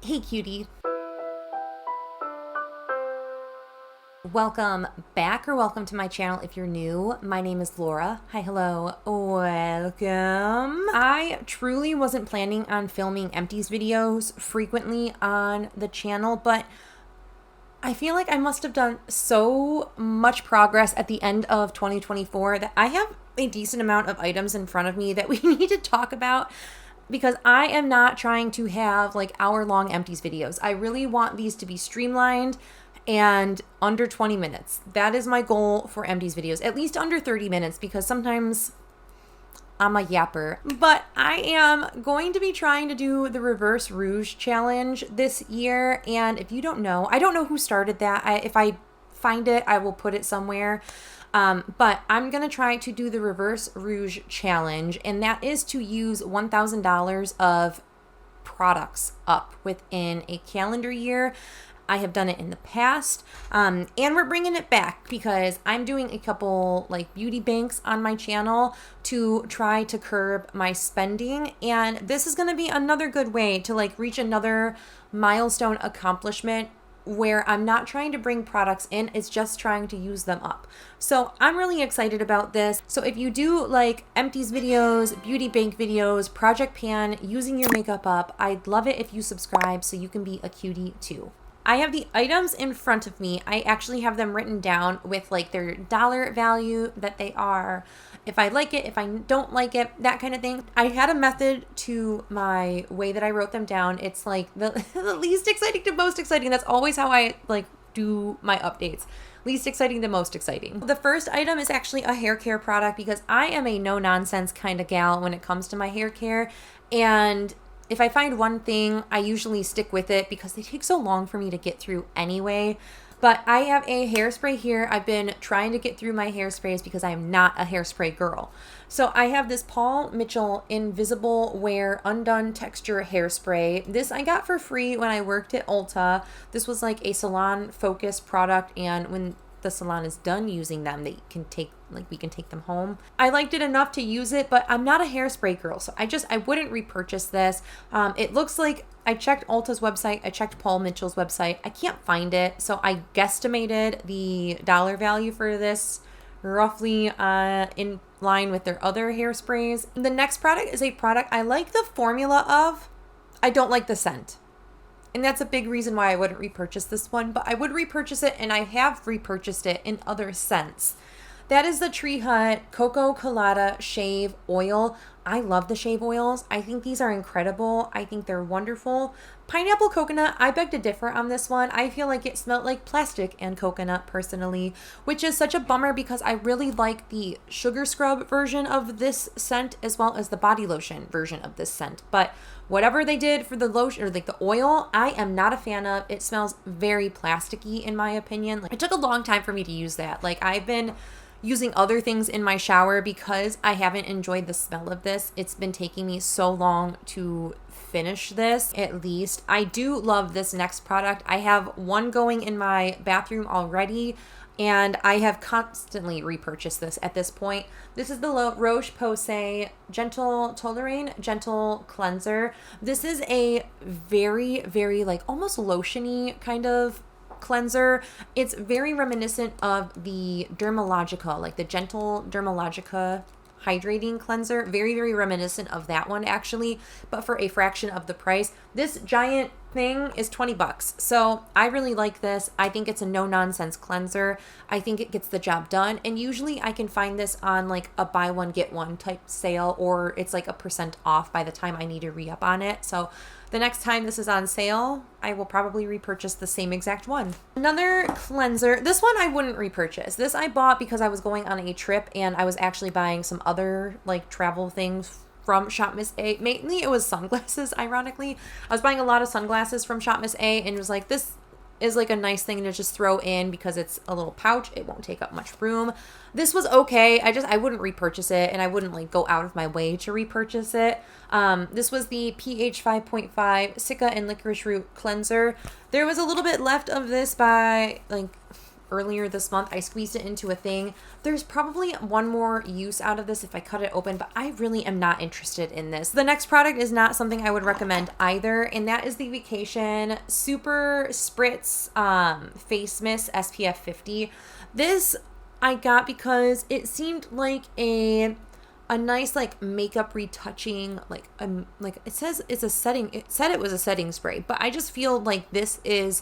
Hey cutie. Welcome back or welcome to my channel if you're new. My name is Laura. Hi, hello, welcome. I truly wasn't planning on filming Empties videos frequently on the channel, but I feel like I must have done so much progress at the end of 2024 that I have a decent amount of items in front of me that we need to talk about, because I am not trying to have like hour-long Empties videos. I really want these to be streamlined and under 20 minutes. That is my goal for Empties videos, at least under 30 minutes, because sometimes I'm a yapper. But I am going to be trying to do the Reverse Rouge challenge this year, and if you don't know, I don't know who started that. If I find it, I will put it somewhere. But I'm going to try to do the Reverse Rouge challenge, and that is to use $1,000 of products up within a calendar year. I have done it in the past, and we're bringing it back because I'm doing a couple like beauty banks on my channel to try to curb my spending, and this is going to be another good way to like reach another milestone accomplishment where I'm not trying to bring products in, it's just trying to use them up. So I'm really excited about this. So if you do like Empties videos, beauty bank videos, project pan, using your makeup up, I'd love it if you subscribe so you can be a cutie too. I have the items in front of me. I actually have them written down with like their dollar value that they are, if I like it, if I don't like it, that kind of thing. I had a method to my way that I wrote them down. It's like the least exciting to most exciting. That's always how I like do my updates. Least exciting to most exciting. The first item is actually a hair care product because I am a no nonsense kind of gal when it comes to my hair care, and if I find one thing, I usually stick with it because they take so long for me to get through anyway. But I have a hairspray here. I've been trying to get through my hairsprays because I am not a hairspray girl. So I have this Paul Mitchell Invisible Wear Undone Texture Hairspray. This I got for free when I worked at Ulta. This was like a salon focused product, and when the salon is done using them, they can take, like, we can take them home. I liked it enough to use it, but I'm not a hairspray girl, so I wouldn't repurchase this. It looks like I checked Ulta's website, I checked Paul Mitchell's website, I can't find it, so I guesstimated the dollar value for this roughly in line with their other hairsprays. The next product is a product I like the formula of, I don't like the scent. And that's a big reason why I wouldn't repurchase this one, but I would repurchase it, and I have repurchased it in other scents. That is the Tree Hut Cocoa Colada Shave Oil. I love the shave oils. I think these are incredible. I think they're wonderful. Pineapple coconut, I beg to differ on this one. I feel like it smelled like plastic and coconut personally, which is such a bummer because I really like the sugar scrub version of this scent as well as the body lotion version of this scent. But whatever they did for the lotion or like the oil, I am not a fan of. It smells very plasticky in my opinion. Like, it took a long time for me to use that. Like, I've been using other things in my shower because I haven't enjoyed the smell of this. It's been taking me so long to finish this, at least. I do love this next product. I have one going in my bathroom already, and I have constantly repurchased this at this point. This is the Rouge-Posay Gentle Toleraine Gentle Cleanser. This is a very, very like almost lotiony kind of cleanser. It's very reminiscent of the Dermalogica, like the Gentle Dermalogica hydrating cleanser. Very, very reminiscent of that one actually, but for a fraction of the price. This giant thing is 20 bucks. So I really like this. I think it's a no nonsense cleanser. I think it gets the job done. And usually I can find this on like a buy one get one type sale, or it's like a % off by the time I need to re-up on it. So the next time this is on sale, I will probably repurchase the same exact one. Another cleanser. This one I wouldn't repurchase. This I bought because I was going on a trip and I was actually buying some other like travel things from Shop Miss A. Mainly it was sunglasses, ironically. I was buying a lot of sunglasses from Shop Miss A, and it was like, this is like a nice thing to just throw in because it's a little pouch. It won't take up much room. This was okay. I wouldn't repurchase it, and I wouldn't like go out of my way to repurchase it. This was the pH 5.5 Cica and Licorice Root Cleanser. There was a little bit left of this by like earlier this month. I squeezed it into a thing. There's probably one more use out of this if I cut it open, but I really am not interested in this. The next product is not something I would recommend either, and that is the Vacation Super Spritz Face Mist SPF 50. This I got because it seemed like a nice like makeup retouching, like it says it's a setting, it said it was a setting spray, but I just feel like this is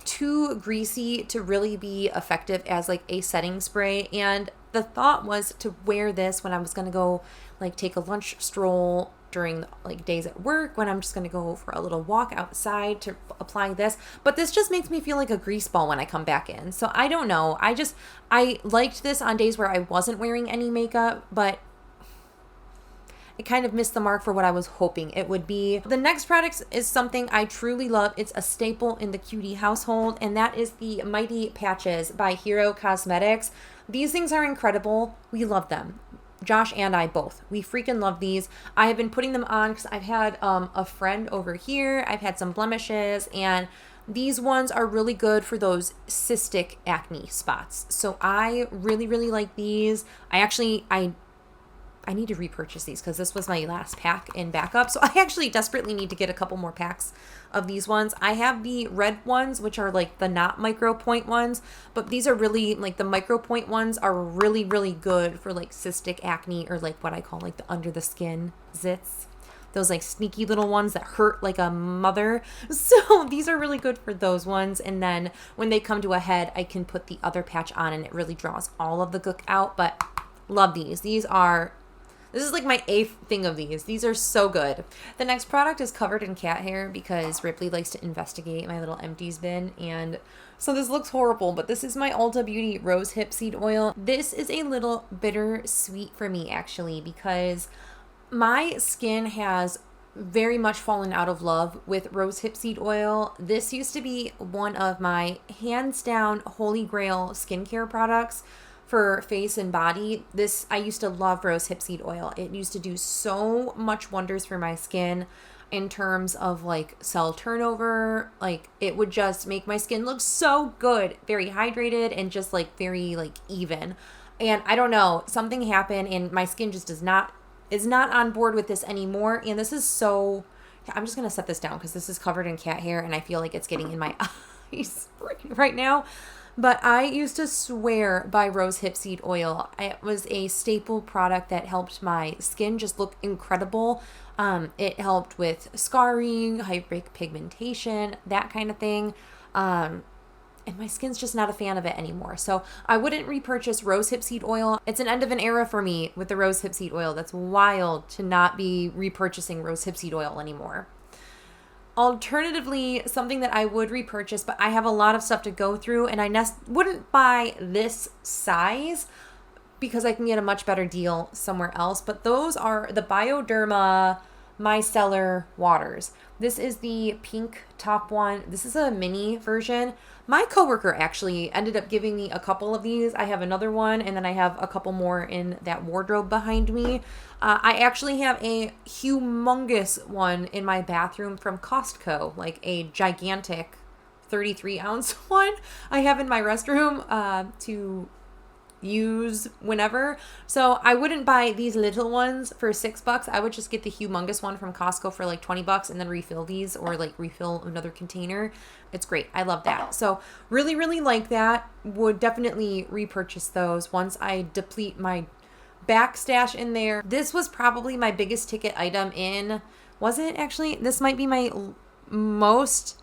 too greasy to really be effective as like a setting spray. And the thought was to wear this when I was gonna go like take a lunch stroll during like days at work, when I'm just gonna go for a little walk outside, to apply this. But this just makes me feel like a grease ball when I come back in. So I don't know, I liked this on days where I wasn't wearing any makeup, but it kind of missed the mark for what I was hoping it would be. The next product is something I truly love. It's a staple in the CUTIE household, and that is the Mighty Patches by Hero Cosmetics. These things are incredible. We love them. Josh and I both. We freaking love these. I have been putting them on because I've had a friend over here. I've had some blemishes, and these ones are really good for those cystic acne spots. So I really, really like these. I need to repurchase these because this was my last pack in backup. So I actually desperately need to get a couple more packs of these ones. I have the red ones, which are like the not micro point ones, but these are really like the micro point ones are really, really good for like cystic acne, or like what I call like the under the skin zits. Those like sneaky little ones that hurt like a mother. So these are really good for those ones. And then when they come to a head, I can put the other patch on and it really draws all of the gook out. But love these. This is like my 8th thing of these. These are so good. The next product is covered in cat hair because Ripley likes to investigate my little Empties bin. And so this looks horrible, but this is my Ulta Beauty Rose Hip Seed Oil. This is a little bittersweet for me actually, because my skin has very much fallen out of love with Rose Hip Seed Oil. This used to be one of my hands down holy grail skincare products for face and body. I used to love Rose Hip Seed Oil. It used to do so much wonders for my skin in terms of like cell turnover. Like it would just make my skin look so good, very hydrated and just like very like even. And I don't know, something happened and my skin just is not on board with this anymore. And this is so, I'm just gonna set this down because this is covered in cat hair and I feel like it's getting in my eyes right now. But I used to swear by Rose Hip Seed Oil. It was a staple product that helped my skin just look incredible. It helped with scarring, hyperpigmentation, that kind of thing. And my skin's just not a fan of it anymore. So I wouldn't repurchase Rose Hip Seed Oil. It's an end of an era for me with the Rose Hip Seed Oil. That's wild to not be repurchasing Rose Hip Seed Oil anymore. Alternatively, something that I would repurchase, but I have a lot of stuff to go through, and I wouldn't buy this size because I can get a much better deal somewhere else. But those are the Bioderma Micellar Waters. This is the pink top one. This is a mini version. My coworker actually ended up giving me a couple of these. I have another one, and then I have a couple more in that wardrobe behind me. I actually have a humongous one in my bathroom from Costco, like a gigantic 33-ounce one I have in my restroom to use whenever. So I wouldn't buy these little ones for $6. I would just get the humongous one from Costco for like $20 and then refill these, or like refill another container. It's great. I love that. So really, really like that. Would definitely repurchase those once I deplete my back stash in there. This was probably my biggest ticket item was it actually? This might be my most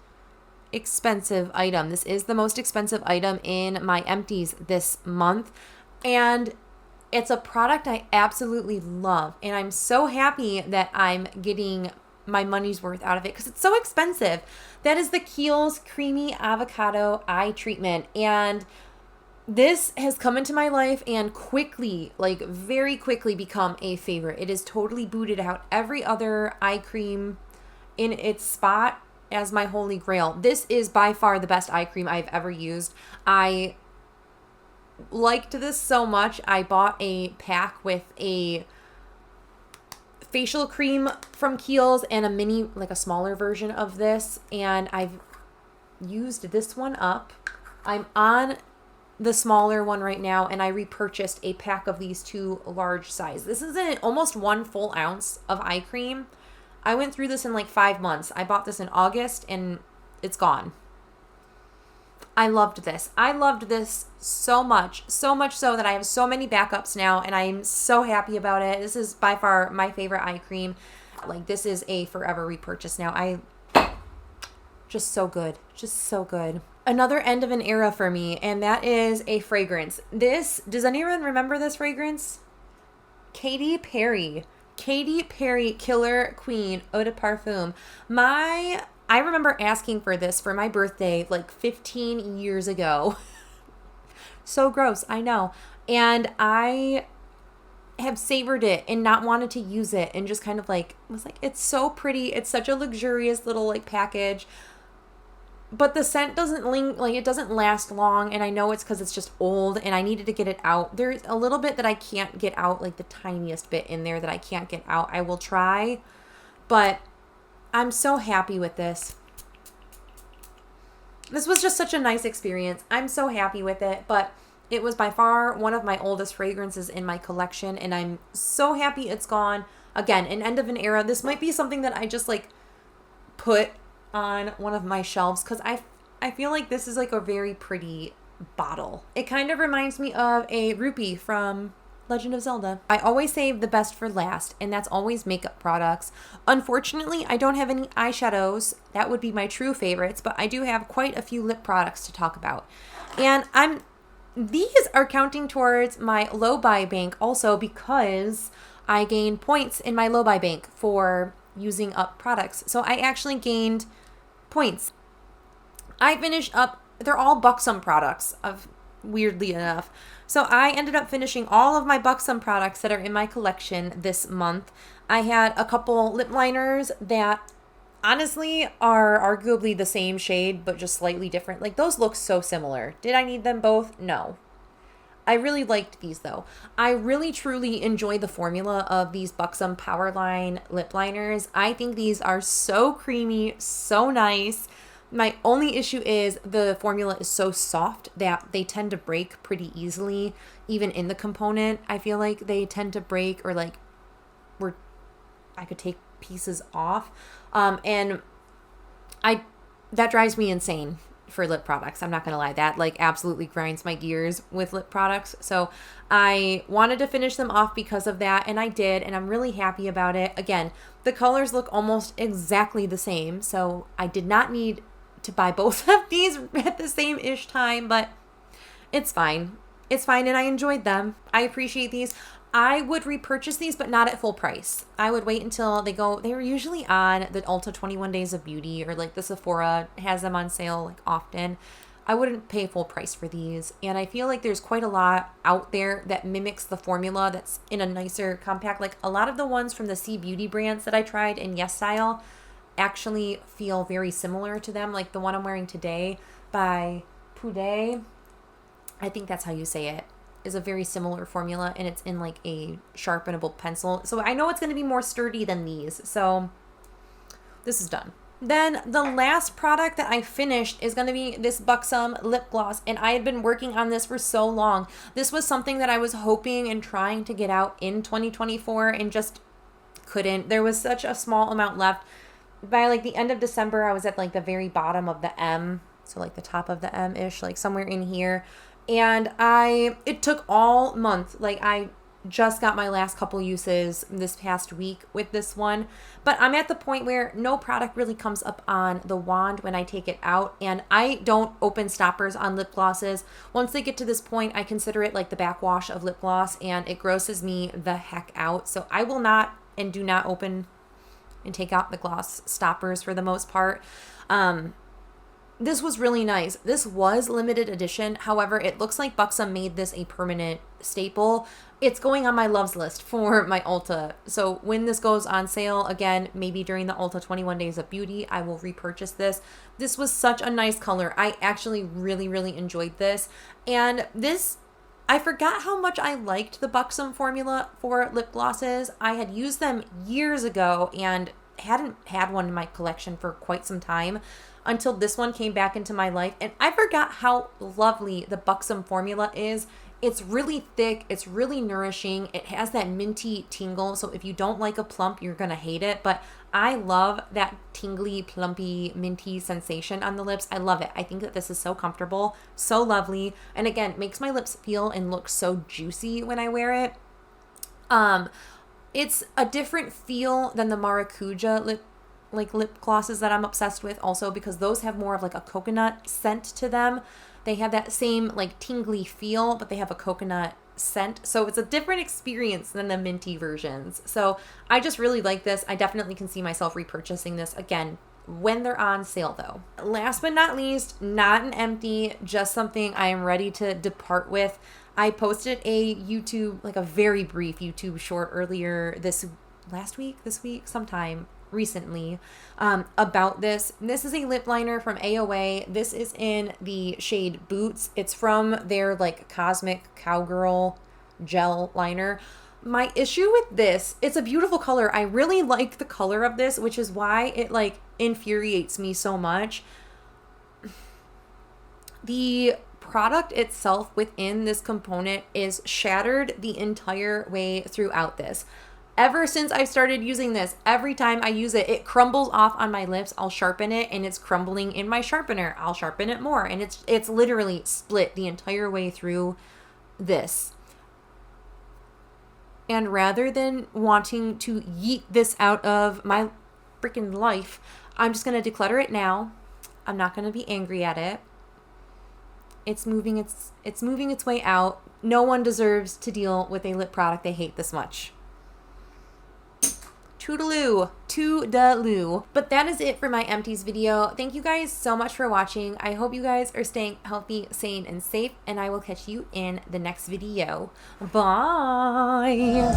expensive item. This is the most expensive item in my Empties this month, and it's a product I absolutely love, and I'm so happy that I'm getting my money's worth out of it because it's so expensive. That is the Kiehl's Creamy Avocado Eye Treatment, and this has come into my life and quickly, like very quickly, become a favorite. It is totally booted out every other eye cream in its spot as my holy grail. This is by far the best eye cream I've ever used. I liked this so much. I bought a pack with a facial cream from Kiehl's and a mini, like a smaller version of this, and I've used this one up. I'm on the smaller one right now, and I repurchased a pack of these 2 large size. This is almost 1 full ounce of eye cream. I went through this in like 5 months. I bought this in August and it's gone. I loved this. I loved this so much so that I have so many backups now, and I'm so happy about it. This is by far my favorite eye cream. Like, this is a forever repurchase now. Just so good. Just so good. Another end of an era for me, and that is a fragrance. Does anyone remember this fragrance? Katy Perry. Katy Perry Killer Queen Eau de Parfum. I remember asking for this for my birthday like 15 years ago. So gross, I know. And I have savored it and not wanted to use it, and just kind of like was like, it's so pretty. It's such a luxurious little like package. But the scent doesn't it doesn't last long, and I know it's because it's just old and I needed to get it out. There's a little bit that I can't get out, like the tiniest bit in there that I can't get out. I will try, but I'm so happy with this. This was just such a nice experience. I'm so happy with it, but it was by far one of my oldest fragrances in my collection, and I'm so happy it's gone. Again, an end of an era. This might be something that I just like put on one of my shelves because I feel like this is like a very pretty bottle. It kind of reminds me of a rupee from Legend of Zelda. I always save the best for last, and that's always makeup products. Unfortunately, I don't have any eyeshadows. That would be my true favorites, but I do have quite a few lip products to talk about. And these are counting towards my low buy bank also, because I gained points in my low buy bank for using up products. So I actually gained points. I finished up, they're all Buxom products, weirdly enough. So I ended up finishing all of my Buxom products that are in my collection this month. I had a couple lip liners that honestly are arguably the same shade, but just slightly different. Like, those look so similar. Did I need them both? No. I really liked these though. I really truly enjoy the formula of these Buxom Powerline lip liners. I think these are so creamy, so nice. My only issue is the formula is so soft that they tend to break pretty easily. Even in the component, I feel like they tend to break, or like I could take pieces off. And that drives me insane for lip products. I'm not gonna lie, that like absolutely grinds my gears with lip products. So I wanted to finish them off because of that, and I did, and I'm really happy about it. Again, the colors look almost exactly the same, so I did not need to buy both of these at the same-ish time, but it's fine. It's fine, and I enjoyed them. I appreciate these. I would repurchase these, but not at full price. I would wait until they were usually on the Ulta 21 Days of Beauty, or like the Sephora has them on sale like often. I wouldn't pay full price for these. And I feel like there's quite a lot out there that mimics the formula that's in a nicer compact. Like a lot of the ones from the C Beauty brands that I tried in Yes Style actually feel very similar to them. Like the one I'm wearing today by Pudaier, I think that's how you say it, is a very similar formula, and it's in like a sharpenable pencil. So I know it's going to be more sturdy than these. So this is done. Then the last product that I finished is going to be this Buxom lip gloss, and I had been working on this for so long. This was something that I was hoping and trying to get out in 2024 and just couldn't. There was such a small amount left. By like the end of December, I was at like the very bottom of the M, so like the top of the M-ish, like somewhere in here. And it took all month. Like I just got my last couple uses this past week with this one, but I'm at the point where no product really comes up on the wand when I take it out, and I don't open stoppers on lip glosses. Once they get to this point, I consider it like the backwash of lip gloss, and it grosses me the heck out. So I will not and do not open and take out the gloss stoppers for the most part. This was really nice. This was limited edition. However, it looks like Buxom made this a permanent staple. It's going on my loves list for my Ulta. So when this goes on sale, again, maybe during the Ulta 21 Days of Beauty, I will repurchase this. This was such a nice color. I actually really, really enjoyed this. And this, I forgot how much I liked the Buxom formula for lip glosses. I had used them years ago and hadn't had one in my collection for quite some time. until this one came back into my life. And I forgot how lovely the Buxom formula is. It's really thick. It's really nourishing. It has that minty tingle. So if you don't like a plump, you're going to hate it. But I love that tingly, plumpy, minty sensation on the lips. I love it. I think that this is so comfortable, so lovely. And again, it makes my lips feel and look so juicy when I wear it. It's a different feel than the Maracuja lip glosses that I'm obsessed with also, because those have more of like a coconut scent to them. They have that same like tingly feel, but they have a coconut scent. So it's a different experience than the minty versions. So I just really like this. I definitely can see myself repurchasing this again when they're on sale though. Last but not least, not an empty, just something I am ready to depart with. I posted a YouTube, like a very brief YouTube short earlier this week, sometime recently, about this. This is a lip liner from AOA. This is in the shade Boots. It's from their like Cosmic Cowgirl gel liner. My issue with this, it's a beautiful color. I really like the color of this, which is why it like infuriates me so much. The product itself within this component is shattered the entire way throughout this. Ever since I've started using this, every time I use it, it crumbles off on my lips. I'll sharpen it and it's crumbling in my sharpener. I'll sharpen it more and it's literally split the entire way through this. And rather than wanting to yeet this out of my freaking life, I'm just going to declutter it now. I'm not going to be angry at it. It's moving its way out. No one deserves to deal with a lip product they hate this much. Toodaloo. But that is it for my Empties video. Thank you guys so much for watching. I hope you guys are staying healthy, sane, and safe, and I will catch you in the next video. Bye.